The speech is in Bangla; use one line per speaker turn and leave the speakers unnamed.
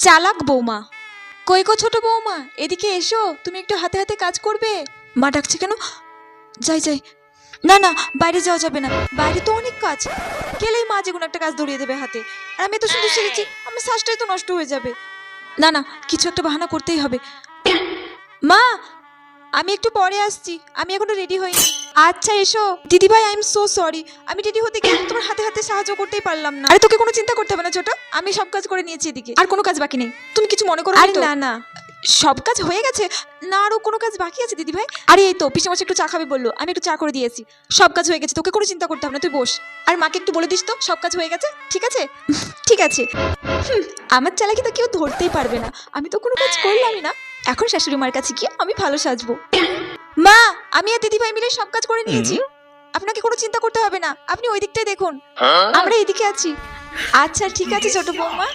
চালাক বৌমা। কই গো ছোট বৌমা, এদিকে এসো, তুমি একটু হাতে হাতে কাজ করবে। মা ডাকছে কেন? যাই যাই। না না, বাইরে যাওয়া যাবে না, বাইরে তো অনেক কাজ। গেলেই মা যে কোনো একটা কাজ ধরিয়ে দেবে হাতে, আর আমি তো শুধু শিখেছি, আমার শ্বাসটাই তো নষ্ট হয়ে যাবে। না না, কিছু একটা বাহানা করতেই হবে। মা, আমি একটু পরে আসছি, আমি এখনো রেডি হইনি। আচ্ছা এসো। দিদিভাই, আই এম সো সরি, আমি রেডি হতে গিয়ে তোমার হাতে হাতে সাহায্য করতেই পারলাম না। আরে তোকে কোনো চিন্তা করতে হবে না ছোট, আমি সব কাজ করে নিয়েছি এদিকে, আর কোনো কাজ বাকি নেই। তুমি কিছু মনে করো না তো? না না, সব কাজ হয়ে গেছে, না আরো কোনো কাজ বাকি আছে দিদিভাই। আরে এই তো পিসেমশাই একটু চা খাবে বললো, আমি একটু চা করে দিয়েছি। সব কাজ হয়ে গেছে, তোকে কোনো চিন্তা করতে হবে না, তুই বস। আর মাকে একটু বলে দিস তো সব কাজ হয়ে গেছে, ঠিক আছে? ঠিক আছে। আমার চালাকি তো কেউ ধরতেই পারবে না, আমি তো কোনো কাজ করলামই না। এখন শাশুড়ি মার কাছে গিয়ে আমি ভালো সাজবো। মা, আমি আর দিদিভাই মিলে সব কাজ করে নিয়েছি, আপনাকে কোনো চিন্তা করতে হবে না, আপনি ওই দিকটাই দেখুন, আমরা এদিকে আছি। আচ্ছা ঠিক আছে ছোট বৌমা।